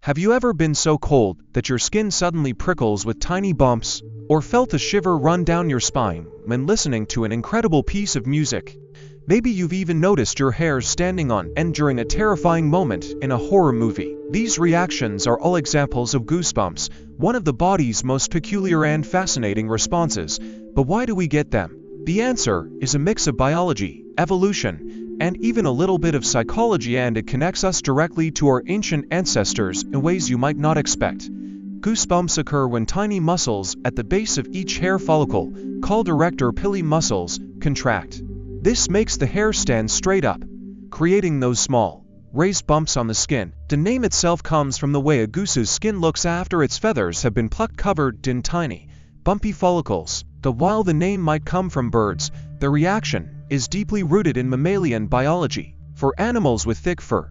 Have you ever been so cold that your skin suddenly prickles with tiny bumps, or felt a shiver run down your spine when listening to an incredible piece of music? Maybe you've even noticed your hairs standing on end during a terrifying moment in a horror movie. These reactions are all examples of goosebumps, one of the body's most peculiar and fascinating responses. But why do we get them? The answer is a mix of biology, evolution, and even a little bit of psychology, and it connects us directly to our ancient ancestors in ways you might not expect. Goosebumps occur when tiny muscles at the base of each hair follicle, called erector pili muscles, contract. This makes the hair stand straight up, creating those small, raised bumps on the skin. The name itself comes from the way a goose's skin looks after its feathers have been plucked, covered in tiny, bumpy follicles. While the name might come from birds, the reaction is deeply rooted in mammalian biology. For animals with thick fur,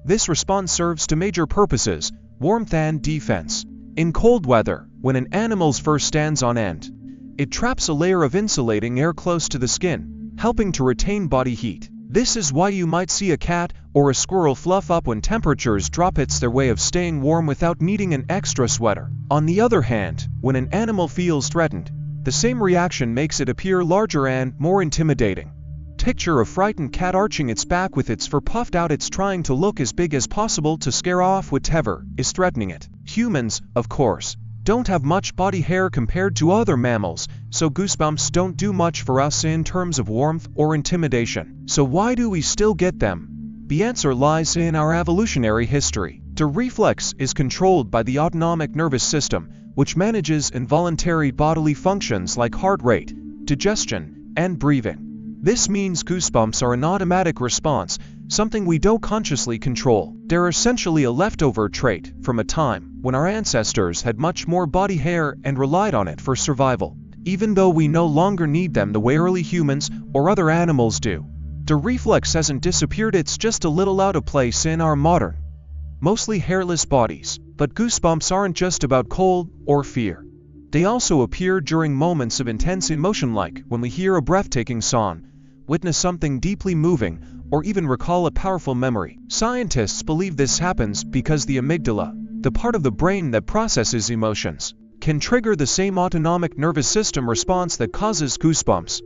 this response serves two major purposes: warmth and defense. In cold weather, when an animal's fur stands on end, it traps a layer of insulating air close to the skin, helping to retain body heat. This is why you might see a cat or a squirrel fluff up when temperatures drop. It's their way of staying warm without needing an extra sweater. On the other hand, when an animal feels threatened, the same reaction makes it appear larger and more intimidating. Picture a frightened cat arching its back with its fur puffed out. It's trying to look as big as possible to scare off whatever is threatening it. Humans, of course, don't have much body hair compared to other mammals, so goosebumps don't do much for us in terms of warmth or intimidation. So why do we still get them? The answer lies in our evolutionary history. The reflex is controlled by the autonomic nervous system, which manages involuntary bodily functions like heart rate, digestion, and breathing. This means goosebumps are an automatic response, something we don't consciously control. They're essentially a leftover trait from a time when our ancestors had much more body hair and relied on it for survival. Even though we no longer need them the way early humans or other animals do, the reflex hasn't disappeared. It's just a little out of place in our modern, mostly hairless bodies. But goosebumps aren't just about cold or fear. They also appear during moments of intense emotion, like when we hear a breathtaking song, witness something deeply moving, or even recall a powerful memory. Scientists believe this happens because the amygdala, the part of the brain that processes emotions, can trigger the same autonomic nervous system response that causes goosebumps.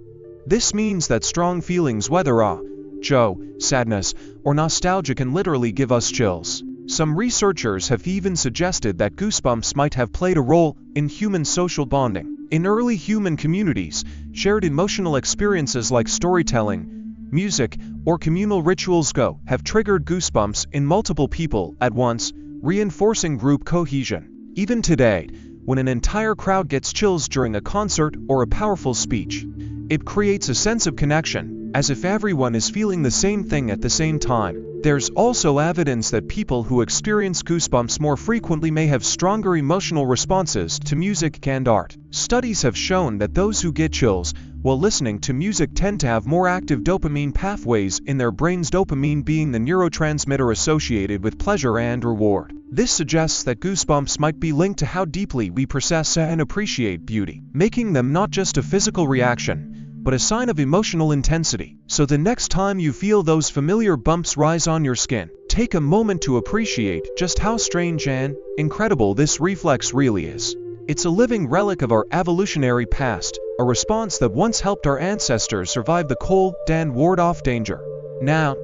This means that strong feelings, whether awe, joy, sadness, or nostalgia, can literally give us chills. Some researchers have even suggested that goosebumps might have played a role in human social bonding. In early human communities, shared emotional experiences like storytelling, music, or communal rituals have triggered goosebumps in multiple people at once, reinforcing group cohesion. Even today, when an entire crowd gets chills during a concert or a powerful speech, it creates a sense of connection, as if everyone is feeling the same thing at the same time. There's also evidence that people who experience goosebumps more frequently may have stronger emotional responses to music and art. Studies have shown that those who get chills while listening to music tend to have more active dopamine pathways in their brains, dopamine being the neurotransmitter associated with pleasure and reward. This suggests that goosebumps might be linked to how deeply we process and appreciate beauty, making them not just a physical reaction, but a sign of emotional intensity. So the next time you feel those familiar bumps rise on your skin, take a moment to appreciate just how strange and incredible this reflex really is. It's a living relic of our evolutionary past, a response that once helped our ancestors survive the cold and ward off danger. Now,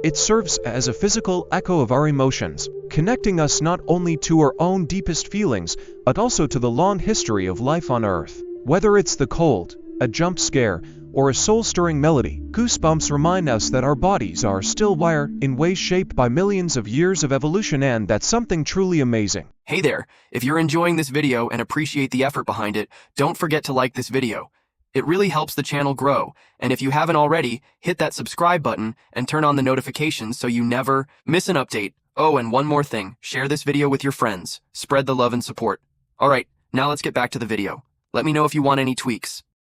it serves as a physical echo of our emotions, connecting us not only to our own deepest feelings, but also to the long history of life on Earth. Whether it's the cold, a jump scare, or a soul-stirring melody, goosebumps remind us that our bodies are still wired in ways shaped by millions of years of evolution, and that's something truly amazing. Hey there, if you're enjoying this video and appreciate the effort behind it, don't forget to like this video. It really helps the channel grow, and if you haven't already, hit that subscribe button and turn on the notifications so you never miss an update. Oh, and one more thing, share this video with your friends. Spread the love and support. Alright, now let's get back to the video. Let me know if you want any tweaks.